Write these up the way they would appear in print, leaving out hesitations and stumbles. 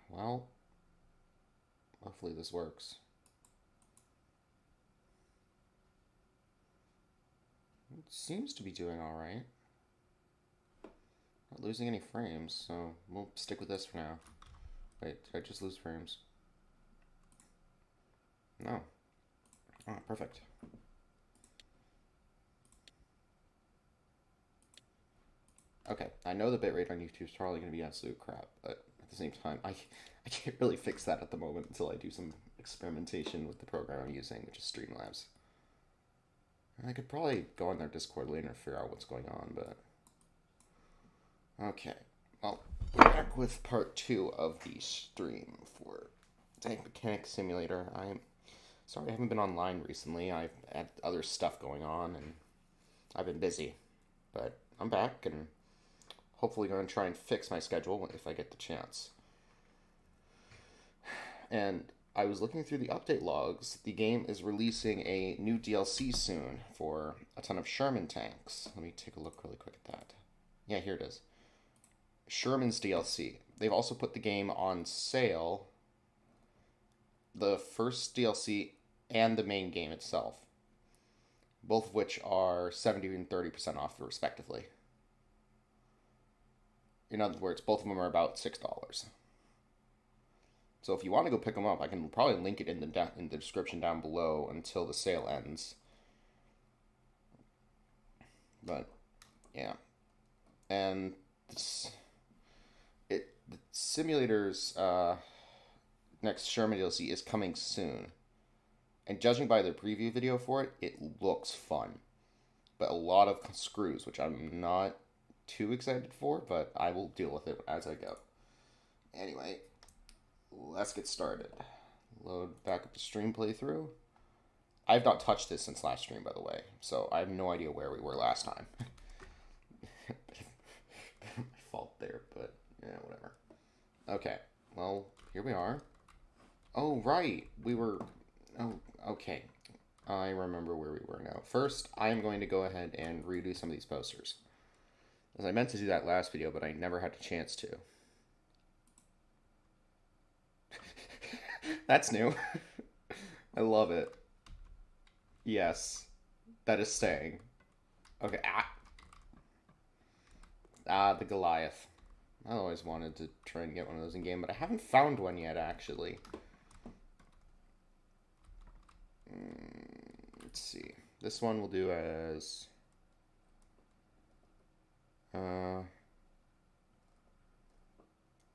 Well, hopefully this works. It seems to be doing alright. Not losing any frames, so we'll stick with this for now. Wait, did I just lose frames? No. Oh, perfect. Okay, I know the bitrate on YouTube is probably going to be absolute crap, but at the same time, I can't really fix that at the moment until I do some experimentation with the program I'm using, which is Streamlabs. I could probably go on their Discord later and figure out what's going on, but... Okay, well, we're back with part 2 of the stream for Tank Mechanic Simulator. I'm sorry I haven't been online recently. I've had other stuff going on, and I've been busy. But I'm back, and hopefully going to try and fix my schedule if I get the chance. And I was looking through the update logs. The game is releasing a new DLC soon for a ton of Sherman tanks. Let me take a look really quick at that. Yeah, here it is. Sherman's DLC. They've also put the game on sale, the first DLC and the main game itself, both of which are 70 and 30% off respectively. In other words, both of them are about $6. So if you want to go pick them up, I can probably link it in the description down below until the sale ends. But yeah, and the simulator's next Sherman DLC is coming soon, and judging by the preview video for it, it looks fun, but a lot of screws, which I'm not too excited for, but I will deal with it as I go. Anyway, let's get started. Load back up the stream playthrough. I've not touched this since last stream, by the way, so I have no idea where we were last time. My fault there, but yeah, whatever. Okay, well, here we are. Oh, right, we were... Oh, okay. I remember where we were now. First, I am going to go ahead and redo some of these posters, as I meant to do that last video, but I never had a chance to. That's new. I love it. Yes, that is staying. Okay, the Goliath. I always wanted to try and get one of those in game, but I haven't found one yet, actually. Let's see. This one we'll do as...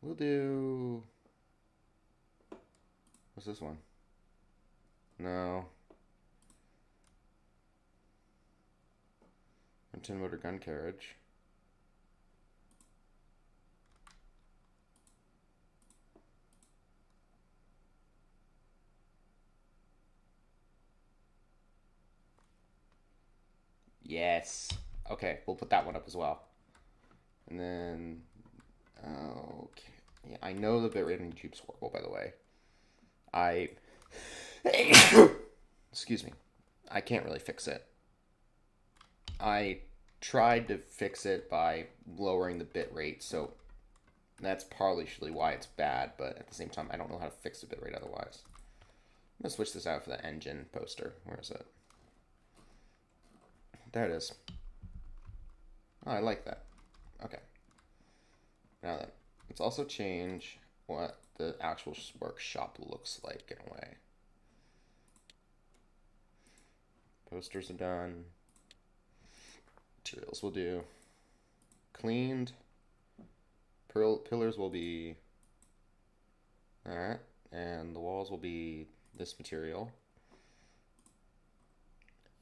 we'll do... What's this one? No. Tin motor gun carriage. Yes. Okay, we'll put that one up as well. And then... Okay. Yeah, I know the bitrate on YouTube's horrible, by the way. Excuse me. I can't really fix it. I tried to fix it by lowering the bit rate, so that's partially why it's bad, but at the same time, I don't know how to fix the bit rate otherwise. I'm gonna switch this out for the engine poster. Where is it? There it is. Oh, I like that. Okay. Now then, let's also change what the actual workshop looks like in a way. Posters are done. Materials will do. Cleaned. Pillars will be that, and the walls will be this material.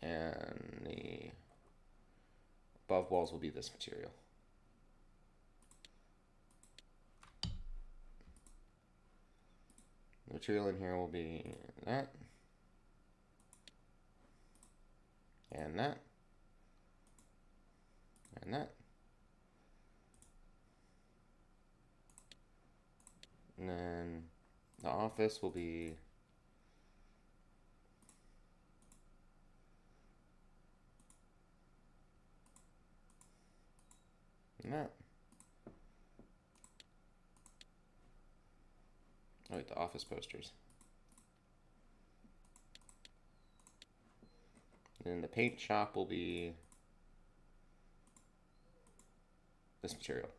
And the above walls will be this material. The material in here will be that, and that, and that. And then the office will be that. Oh, wait, the office posters. And then the paint shop will be this material.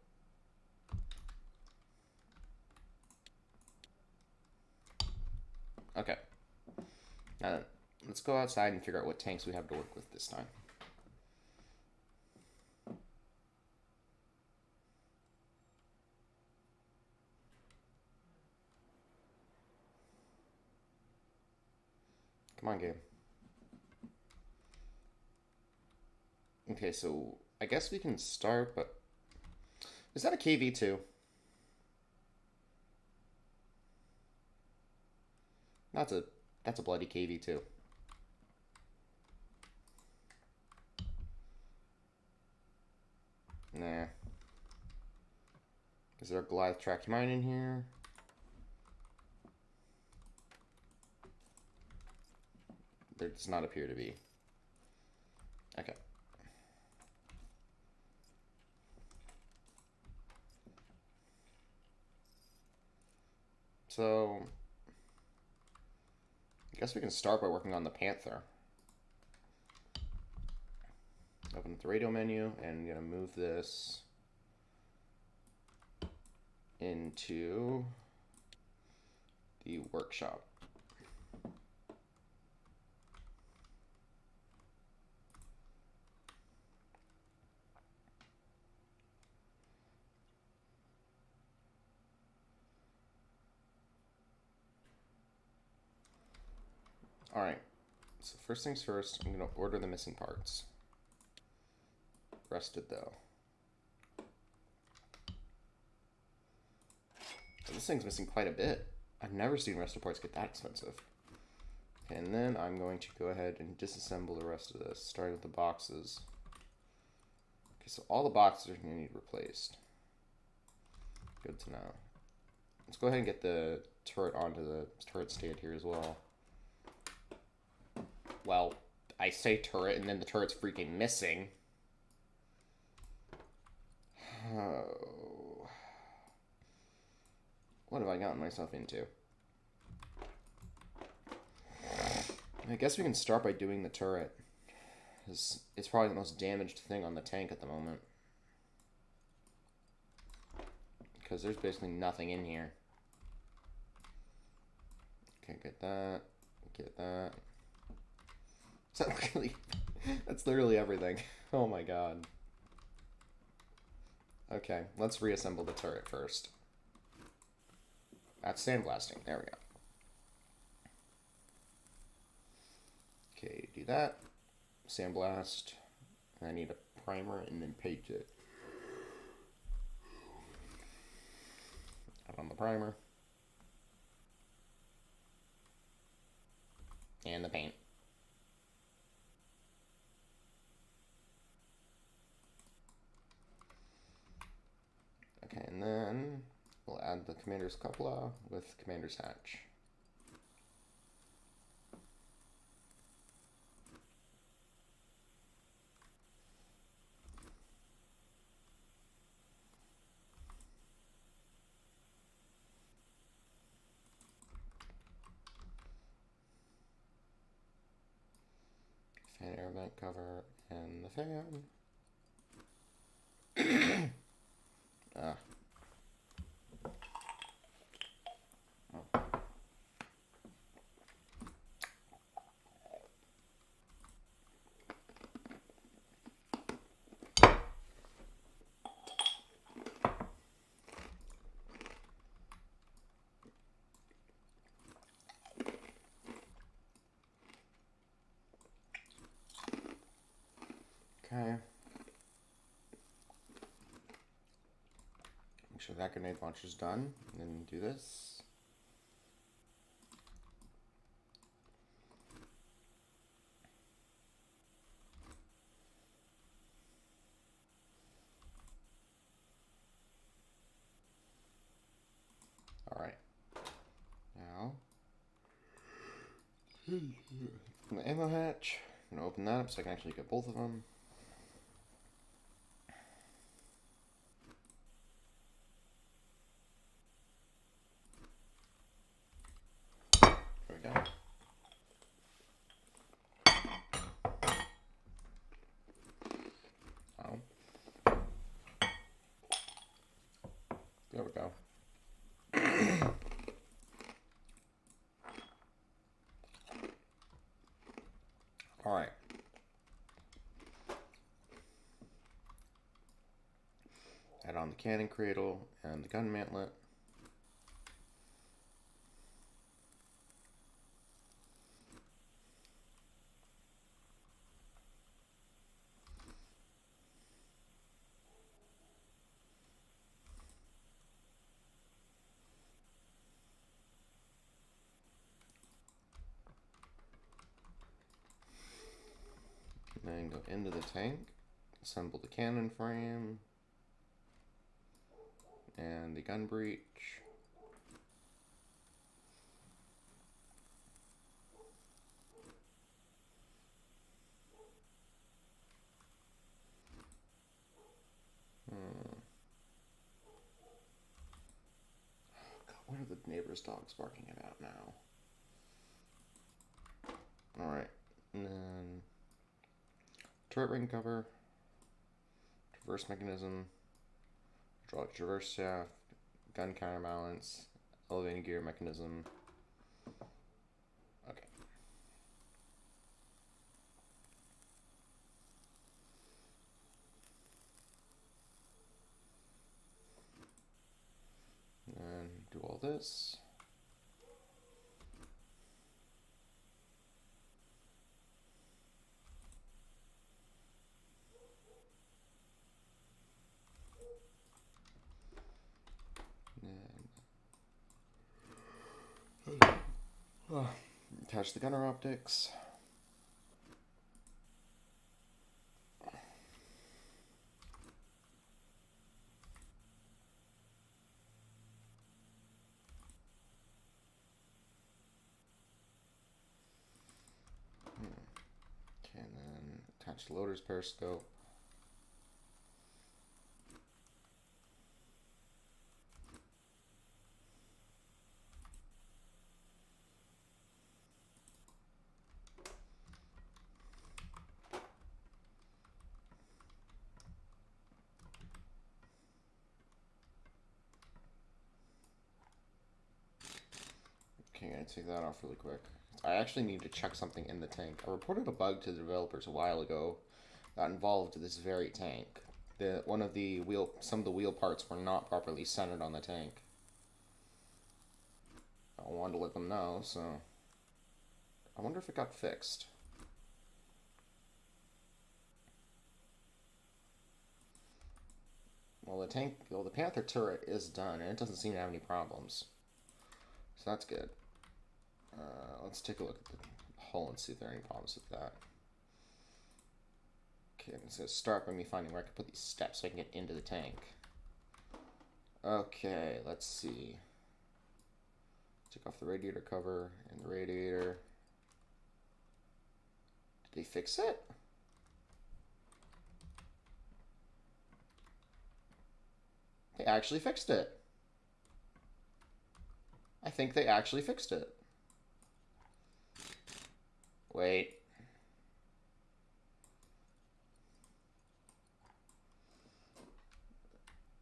Okay. Now then, let's go outside and figure out what tanks we have to work with this time. Come on, game. Okay, so I guess we can start, but is that a KV2? That's a bloody KV2. Nah. Is there a Goliath track mine in here? There does not appear to be. Okay. So, I guess we can start by working on the Panther. Open the radio menu, and I'm going to move this into the workshop. All right, so first things first, I'm going to order the missing parts. Rested though. So this thing's missing quite a bit. I've never seen rested parts get that expensive. Okay, and then I'm going to go ahead and disassemble the rest of this, starting with the boxes. Okay, so all the boxes are going to need replaced. Good to know. Let's go ahead and get the turret onto the turret stand here as well. Well, I say turret and then the turret's freaking missing. Oh. What have I gotten myself into? I guess we can start by doing the turret. It's probably the most damaged thing on the tank at the moment. Because there's basically nothing in here. Okay, get that. Get that. Is that really... That's literally everything. Oh my god. Okay, let's reassemble the turret first. That's sandblasting. There we go. Okay, do that. Sandblast. I need a primer and then paint it. Add on the primer. And the paint. Okay, and then we'll add the Commander's Cupola with Commander's Hatch. Fan air vent cover and the fan. Ah. Oh. Okay. Make sure that grenade launcher's done, and then do this. Alright. Now, the ammo hatch. I'm going to open that up so I can actually get both of them. on the cannon cradle and the gun mantlet. And then go into the tank, assemble the cannon frame and the gun breech. God, what are the neighbor's dogs barking about now? Alright, and then turret ring cover, traverse mechanism, hydraulic traverse shaft, gun counterbalance, elevating gear mechanism. Okay. And do all this. Attach the gunner optics. Okay, and then attach the loader's periscope. Okay, I'm gonna take that off really quick. I actually need to check something in the tank. I reported a bug to the developers a while ago that involved this very tank. Some of the wheel parts were not properly centered on the tank. I wanted to let them know, so I wonder if it got fixed. Well, the Panther turret is done, and it doesn't seem to have any problems. So that's good. Let's take a look at the hull and see if there are any problems with that. Okay, I'm going to start by me finding where I can put these steps so I can get into the tank. Okay, let's see. Take off the radiator cover and the radiator. Did they fix it? They actually fixed it. I think they actually fixed it. Wait.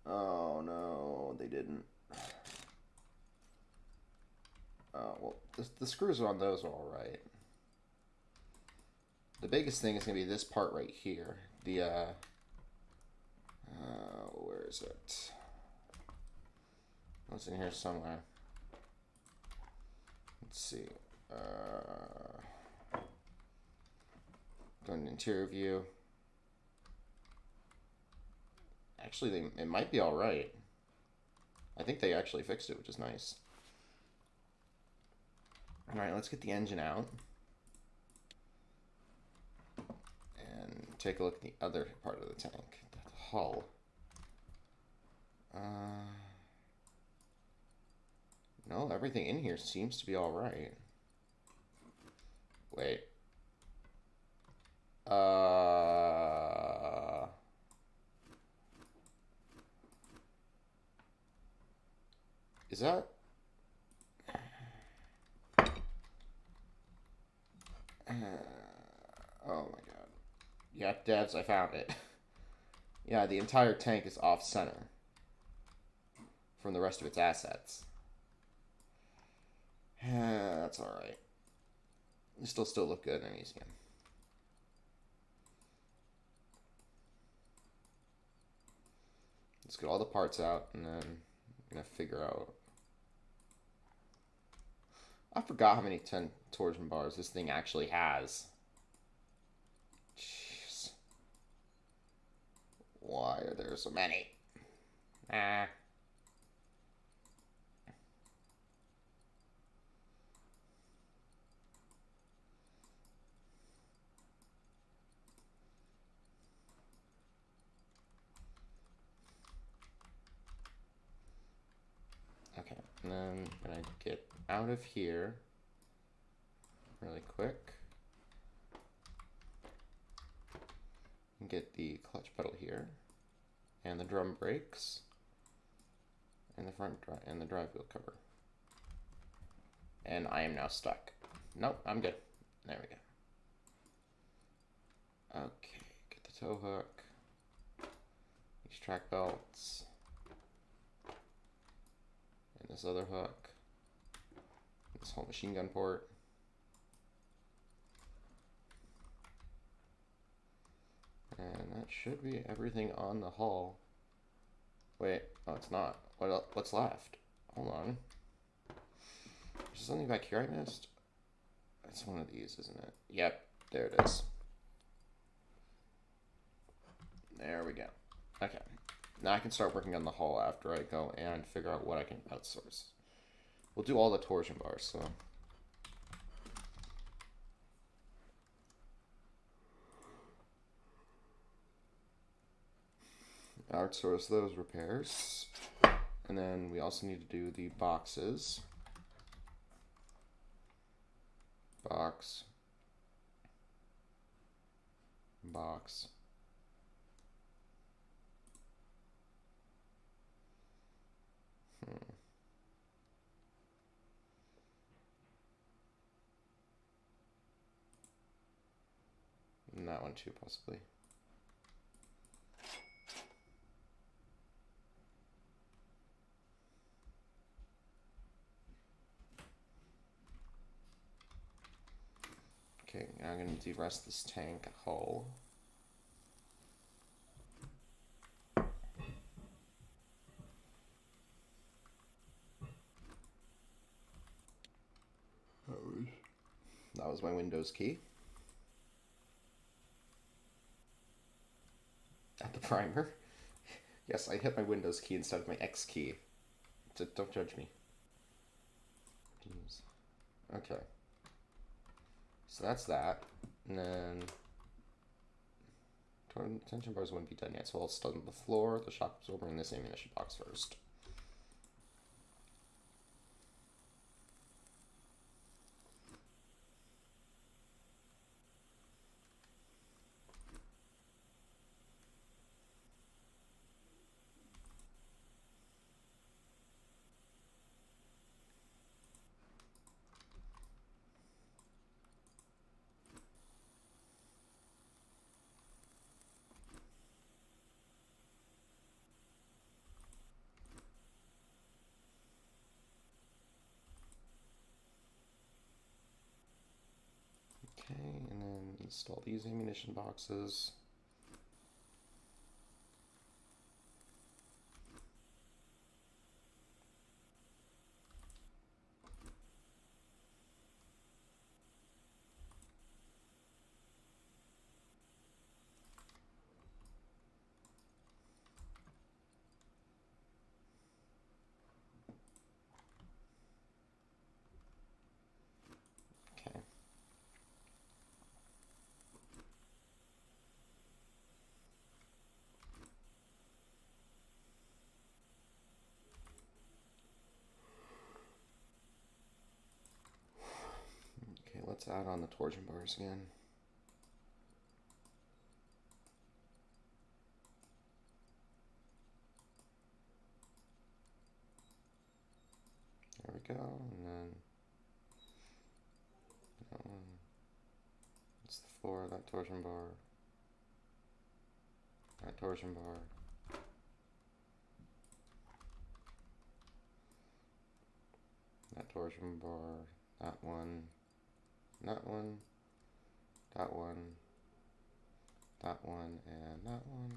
Oh no, they didn't. Well, the screws on those are alright. The biggest thing is going to be this part right here. The, where is it? It's in here somewhere. Let's see. Go into interior view. Actually, it might be alright. I think they actually fixed it, which is nice. Alright, let's get the engine out. And take a look at the other part of the tank, the hull. No, everything in here seems to be alright. Wait. Is that... oh my god. Yeah, devs, I found it. Yeah, the entire tank is off-center from the rest of its assets. That's alright. They still look good in museum. Let's get all the parts out, and then I'm gonna figure out. I forgot how many 10 torsion bars this thing actually has. Jeez. Why are there so many? Ah. Okay, and then I'm gonna get out of here really quick. And get the clutch pedal here, and the drum brakes, and the and the drive wheel cover. And I am now stuck. Nope, I'm good. There we go. Okay, get the tow hook, these track belts, and this other hook, this whole machine gun port. And that should be everything on the hull. Wait, oh, it's not. What's left? Hold on. Is there something back here I missed? It's one of these, isn't it? Yep, there it is. There we go. Okay. Now I can start working on the hull after I go and figure out what I can outsource. We'll do all the torsion bars, so. Outsource those repairs. And then we also need to do the boxes. Box. Box. And that one too, possibly. Okay, now I'm going to de-rust this tank hull. That was my Windows key. At the primer. Yes, I hit my Windows key instead of my X key. Don't judge me. Okay. So that's that. And then tension bars wouldn't be done yet, so I'll start on the floor, the shock absorber, and this ammunition box first. Okay, and then install these ammunition boxes. Okay. Okay, let's add on the torsion bars again. There we go, and then that one. It's the floor, that torsion bar. That torsion bar. That torsion bar. That one. That one. That one. That one, and that one.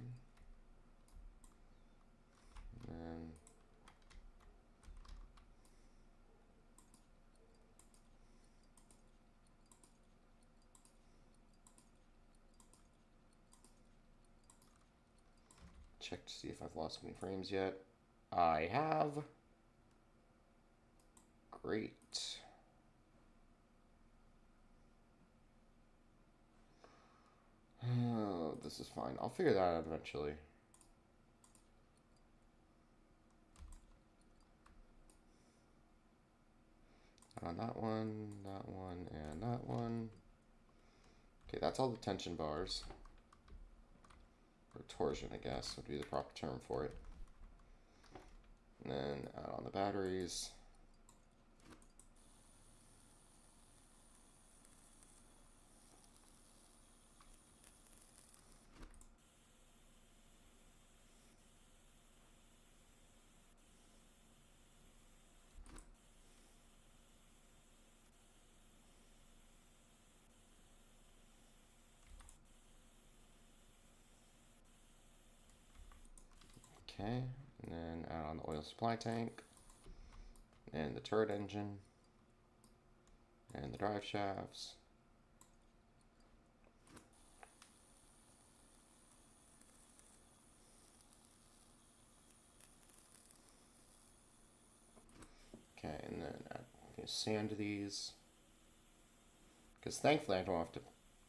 Check to see if I've lost any frames yet. I have. Great. Oh, this is fine. I'll figure that out eventually. On that one, and that one. Okay, that's all the tension bars. Or torsion, I guess, would be the proper term for it. And then add on the batteries. Okay, and then add on the oil supply tank, and the turret engine, and the drive shafts. Okay, and then sand these, because thankfully I don't have to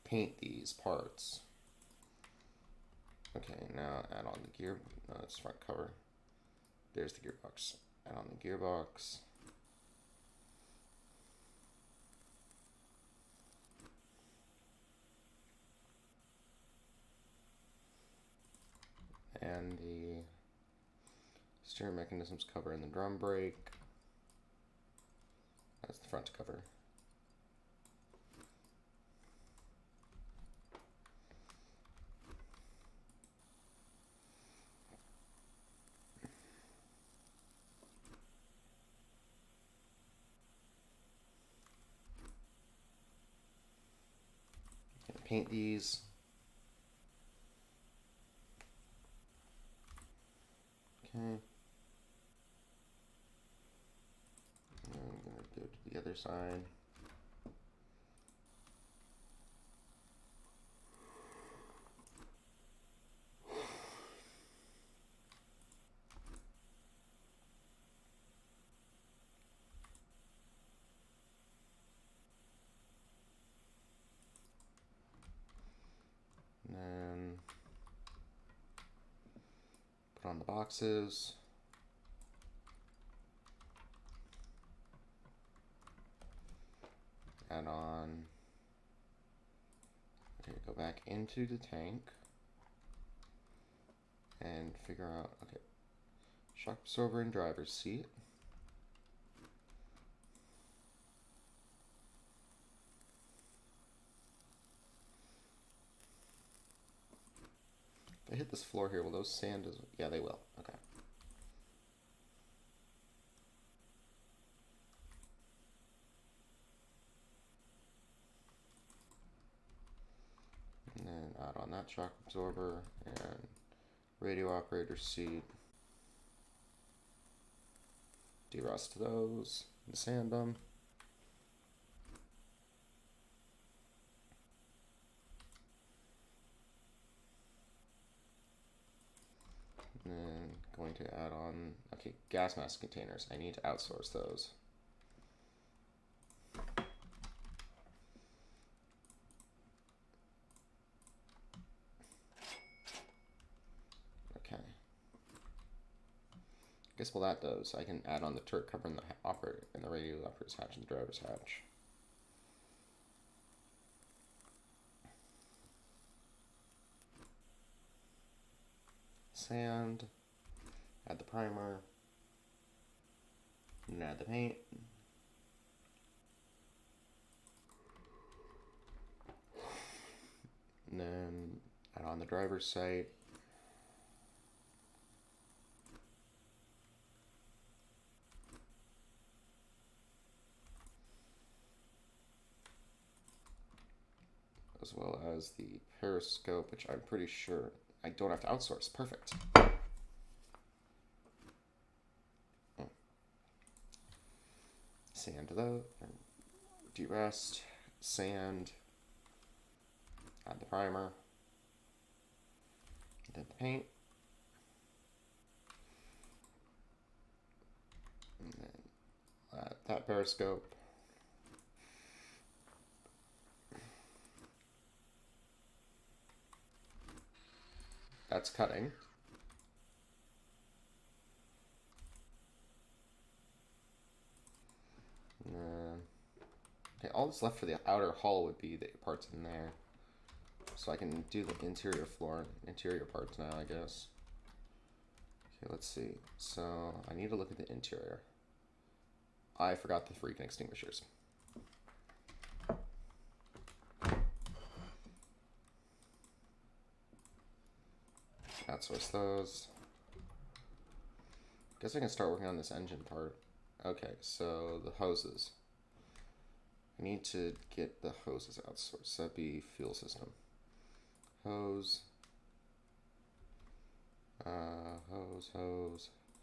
paint these parts. Okay, now add on the gear. No, that's front cover. There's the gearbox. Add on the gearbox. And the steering mechanisms cover and the drum brake. That's the front cover. Paint these. Okay. And I'm going to go to the other side. And then put on the boxes. Add on. Okay, go back into the tank and figure out, okay, shock absorber and driver's seat. If I hit this floor here, will those sand, yeah, they will, okay. And then add on that shock absorber and radio operator seat. Derust those and sand them. And then going to add on, okay, gas mask containers. I need to outsource those. Okay. I guess while that does, I can add on the turret cover and the operator and the radio operator's hatch and the driver's hatch. Sand, add the primer, and add the paint. And then add on the driver's sight. As well as the periscope, which I'm pretty sure I don't have to outsource. Perfect. Sand though, derust, sand, add the primer, then the paint. that periscope. That's cutting. Okay, all that's left for the outer hull would be the parts in there. So I can do the interior floor, interior parts now, I guess. Okay, let's see. So I need to look at the interior. I forgot the freaking extinguishers. Outsource those. Guess I can start working on this engine part. Okay, so the hoses. I need to get the hoses outsourced. That'd be fuel system. Hose.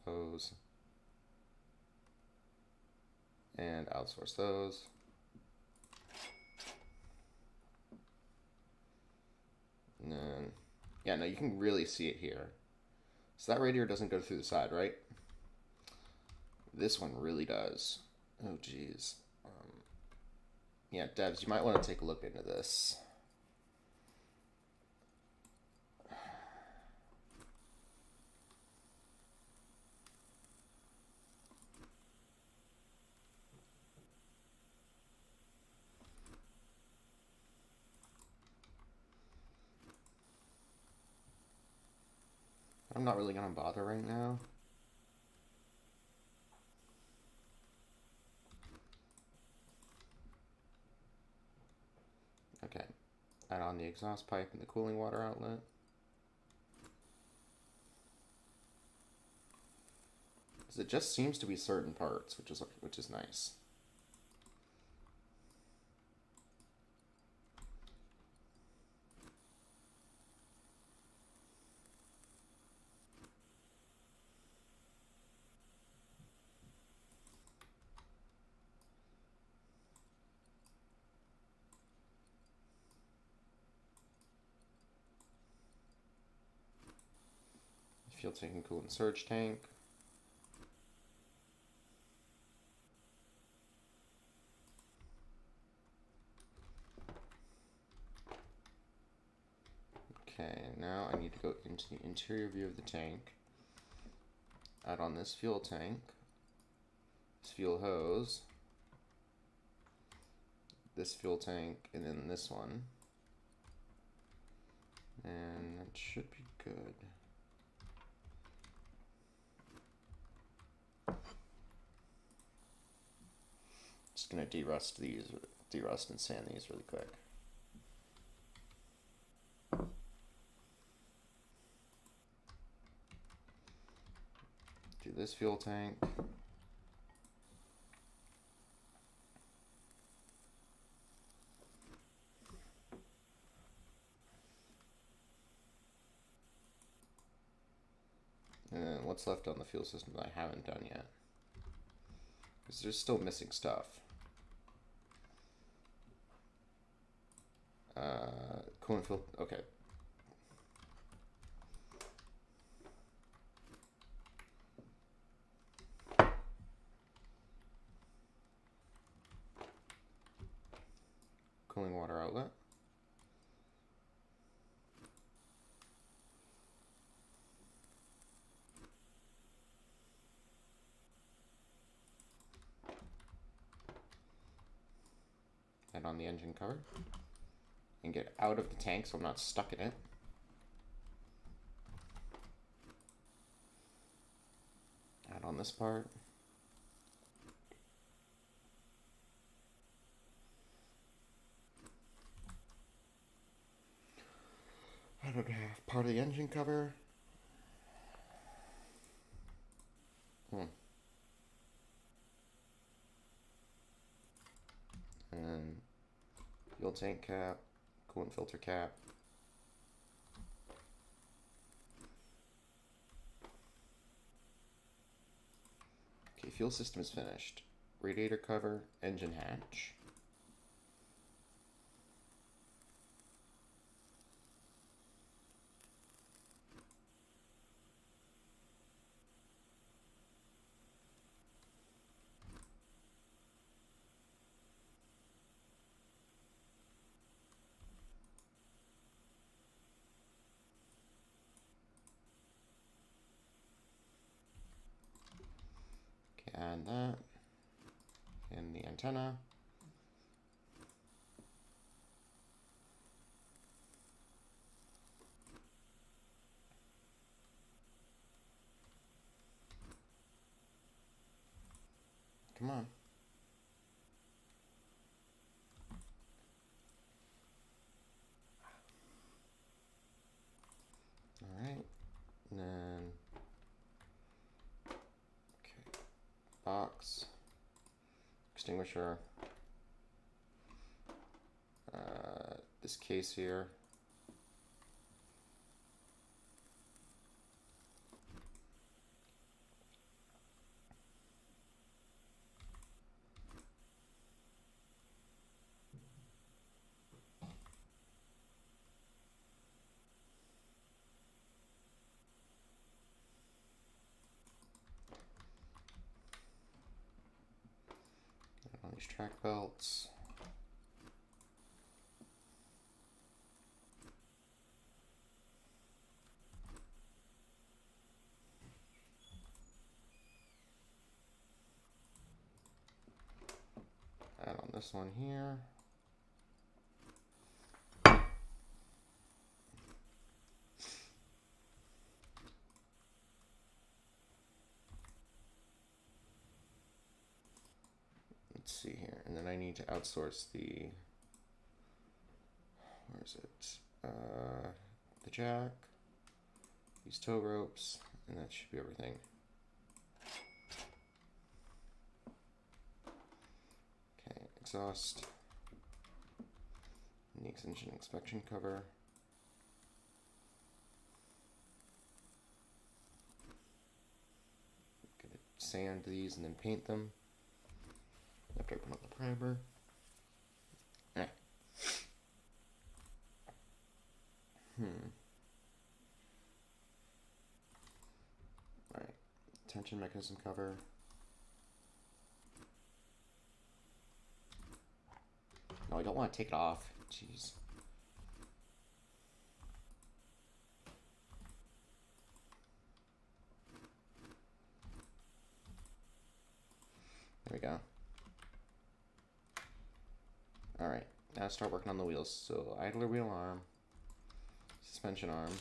Hose. And outsource those. And then, yeah, no, you can really see it here. So that radiator doesn't go through the side, right? This one really does. Oh, geez. Yeah, devs, you might want to take a look into this. I'm not really going to bother right now. Okay, add on the exhaust pipe and the cooling water outlet. Because it just seems to be certain parts, which is nice. Fuel tank and coolant surge tank. Okay, now I need to go into the interior view of the tank. Add on this fuel tank, this fuel hose, this fuel tank, and then this one. And that should be good. Just gonna derust and sand these really quick. Do this fuel tank. And then what's left on the fuel system that I haven't done yet? Because there's still missing stuff. Coolant filter, okay. Cooling water outlet. Add on the engine cover. And get out of the tank so I'm not stuck in it. Add on this part. I don't have part of the engine cover. And fuel tank cap, coolant filter cap. Okay, fuel system is finished. Radiator cover, engine hatch. fan that. And the antenna. Come on. All right. And then, okay, box, extinguisher, this case here. On these track belts. Add on this one here. Let's see here, and then I need to outsource the, where is it? The jack, these tow ropes, and that should be everything. Okay, exhaust, and the engine inspection cover. Gonna sand these and then paint them after I put on the primer. Alright, tension mechanism cover. No, I don't want to take it off. Jeez. There we go. Alright, now start working on the wheels. So idler wheel arm, suspension arm,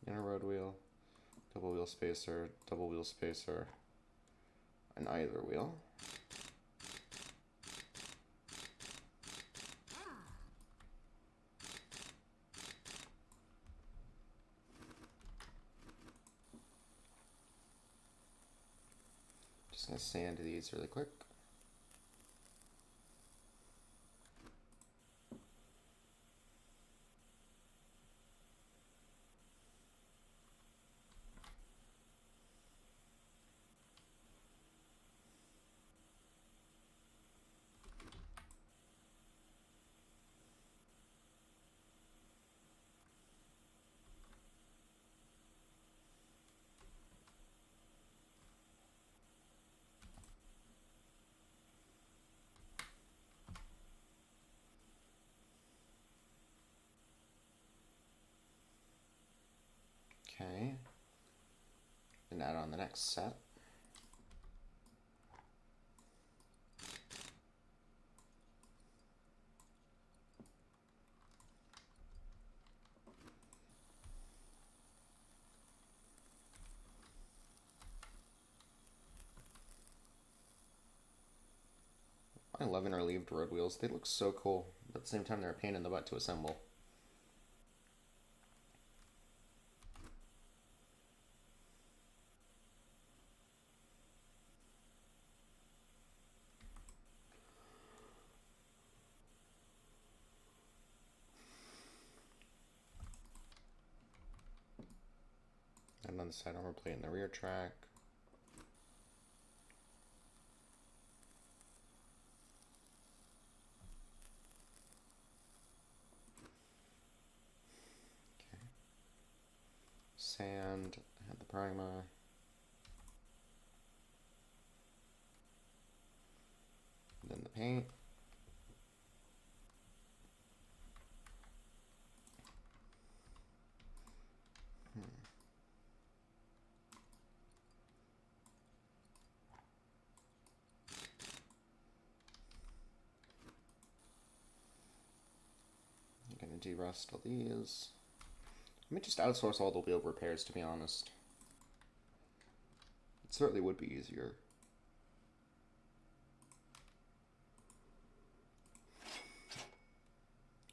inner road wheel, double wheel spacer, an idler wheel. Just gonna sand these really quick. Okay, and add on the next set. I love interleaved road wheels. They look so cool, but at the same time they're a pain in the butt to assemble. And on the side armor plate in the rear track. Okay. Sand, add the primer. And then the paint. gonna de-rust all these. I may just outsource all the wheel repairs, to be honest. It certainly would be easier.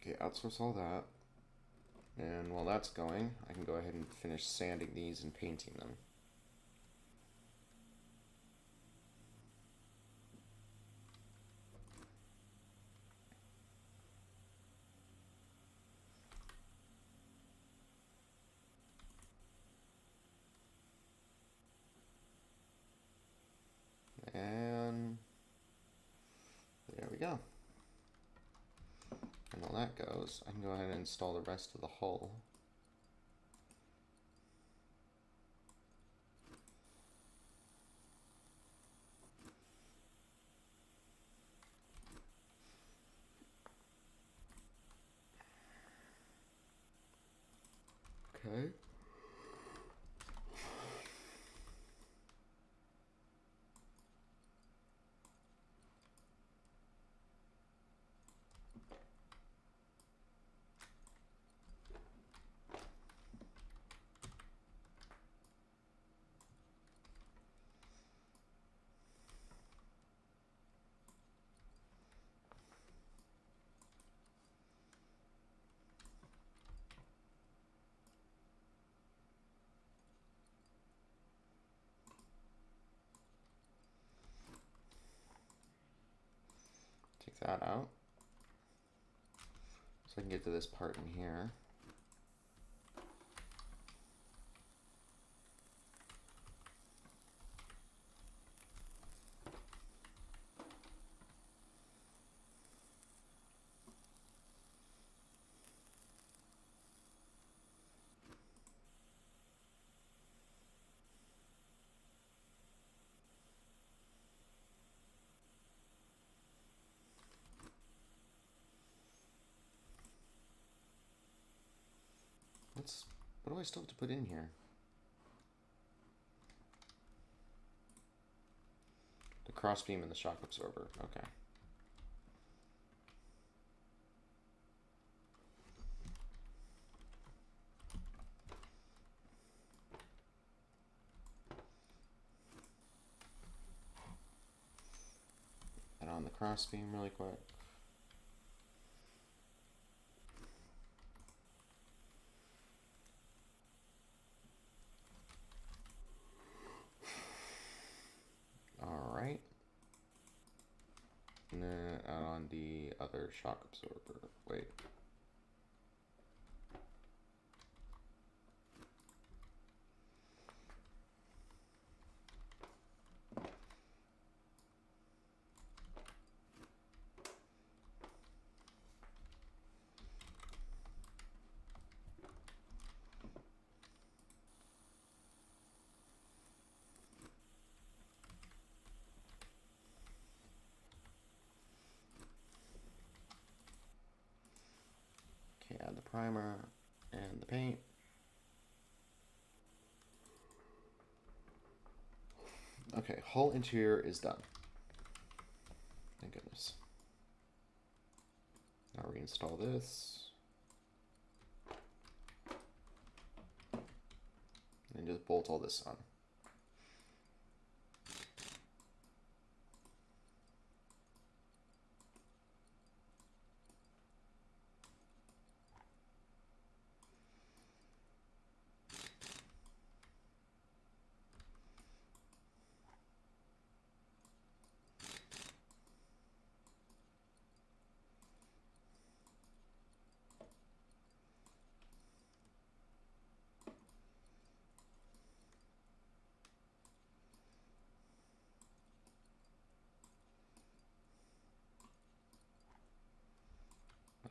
Okay, outsource all that. And while that's going, I can go ahead and finish sanding these and painting them. And there we go. And while that goes, I can go ahead and install the rest of the hull. Okay. Take that out. So I can get to this part in here. What do I still have to put in here? The crossbeam and the shock absorber. Okay. Add on the crossbeam really quick. Alright. And then add on the other shock absorber. Wait. Add the primer and the paint. Okay, hull interior is done. Thank goodness. Now reinstall this. And just bolt all this on.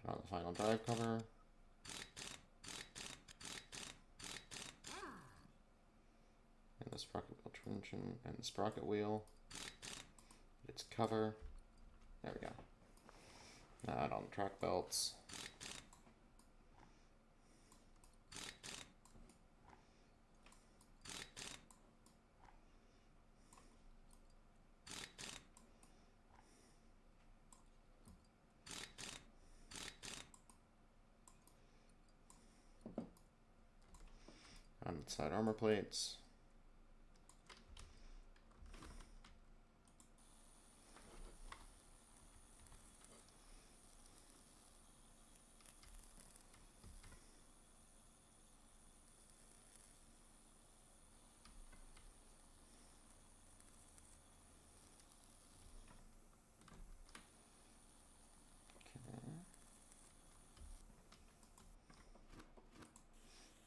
On the final drive cover. And the sprocket wheel tension and the sprocket wheel. Its cover. There we go. Now add on the track belts. on the side armor plates.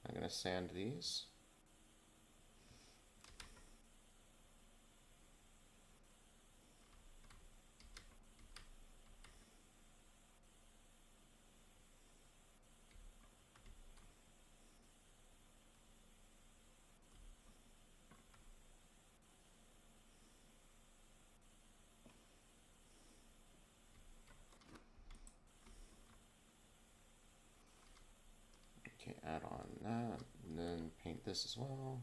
I'm going to sand these. Okay, add on that, and then paint this as well.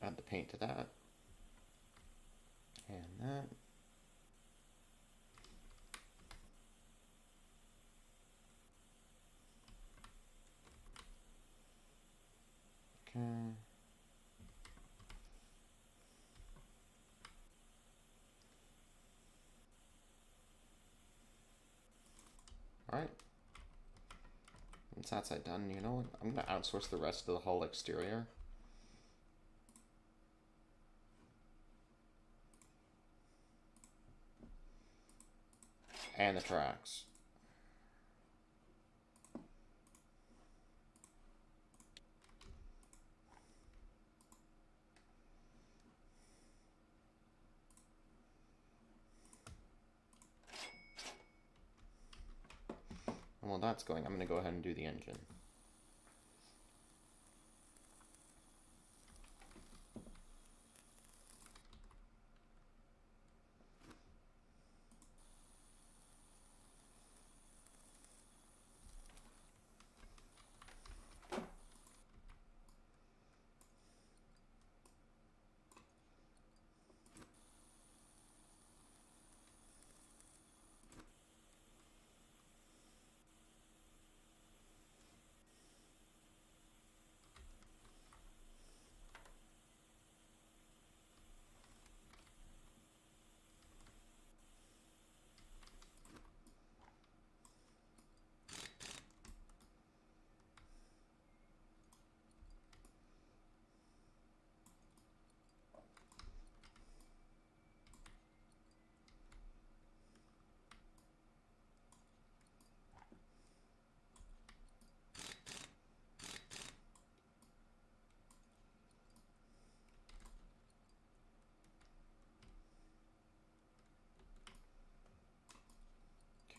Add the paint to that, and that. Okay. All right. Once that's done, you know what? I'm gonna outsource the rest of the hull exterior. And the tracks. And while that's going, I'm going to go ahead and do the engine.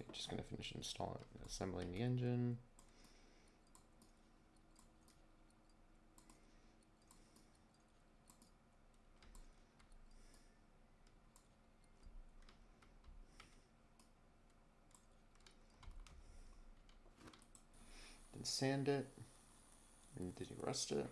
Okay, just going to finish assembling the engine. Then sand it. And did you rust it?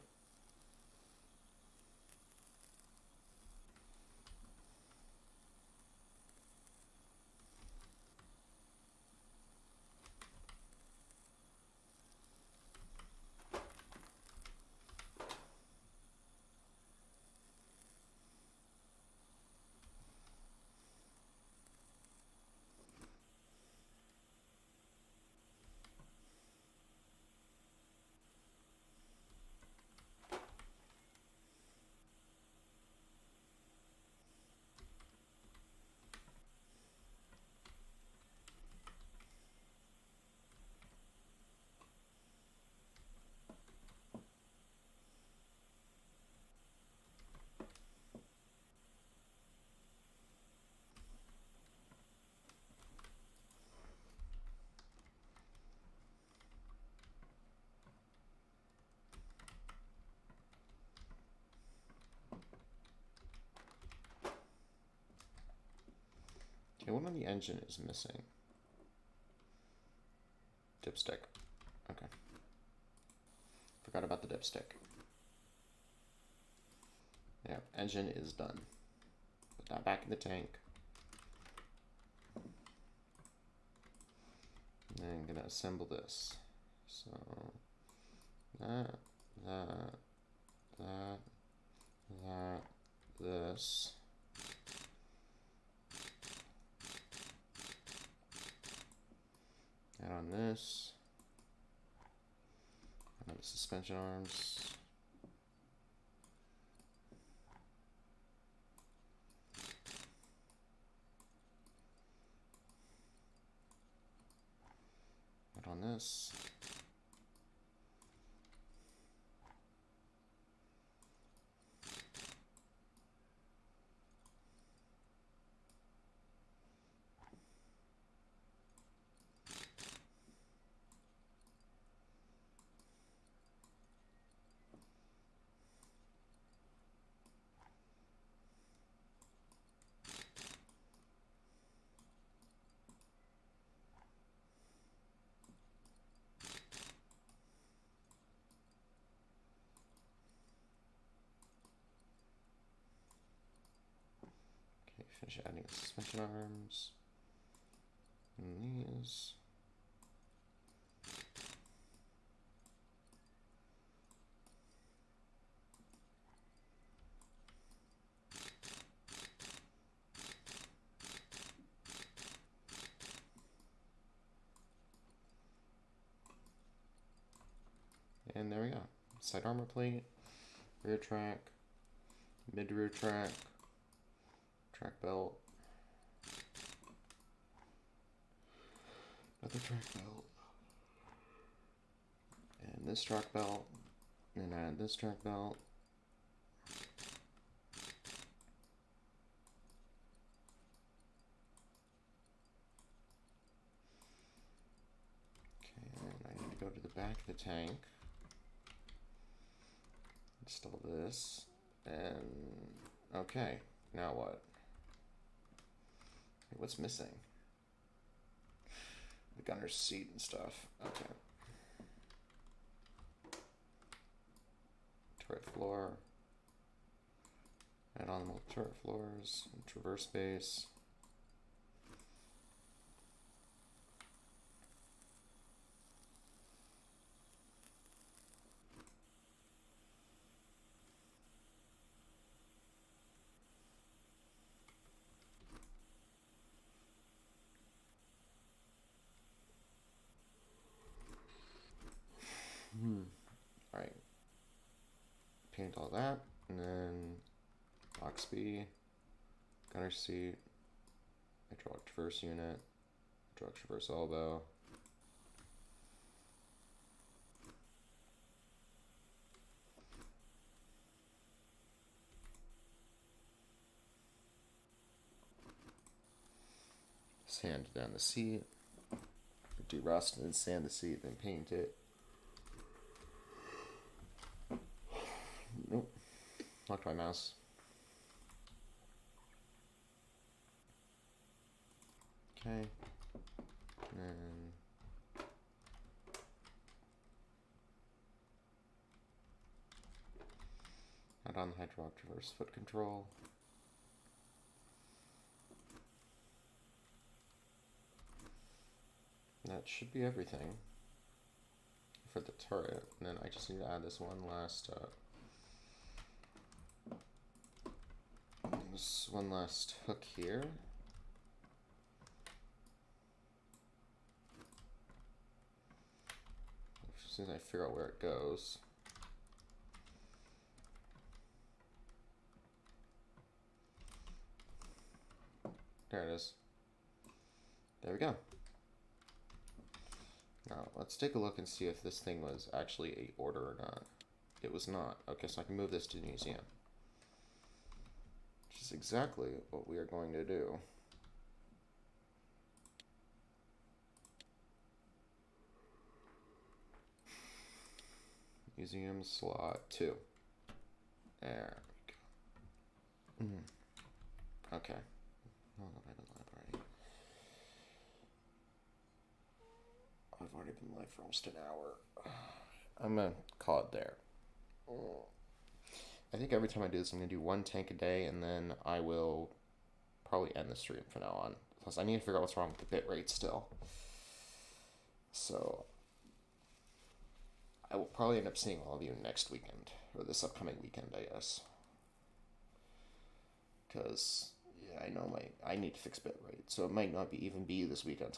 Okay, one on the engine is missing. Dipstick. Okay. Forgot about the dipstick. Yeah, engine is done. Put that back in the tank. And then I'm gonna assemble this. So that, this. Add on this. Add on the suspension arms. Add on this. Finish adding the suspension arms. And these. And there we go. Side armor plate, rear track, mid rear track, track belt, another track belt, and this track belt, and add this track belt. Okay, and I need to go to the back of the tank. Install this, and okay, now what? What's missing? The gunner's seat and stuff. Okay. Turret floor. Add on multiple turret floors. Traverse base. All right. Paint all that, and then box B, gunner seat, hydraulic traverse unit, hydraulic traverse elbow. Sand down the seat, de-rust and then sand the seat, then paint it. Nope. Knocked my mouse. Okay. And add on the hydraulic traverse foot control. That should be everything for the turret. And then I just need to add this one last hook here. As soon as I figure out where it goes. There it is. There we go. Now let's take a look and see if this thing was actually a order or not. It was not. Okay, so I can move this to the museum. Which is exactly what we are going to do. Museum slot 2. There we go. Okay. I've already been live for almost an hour. I'm gonna call it there. I think every time I do this, I'm gonna do one tank a day, and then I will probably end the stream from now on. Plus, I need to figure out what's wrong with the bit rate still. So, I will probably end up seeing all of you next weekend, or this upcoming weekend, I guess. Because, yeah, I know I need to fix bit rate, so it might not even be this weekend.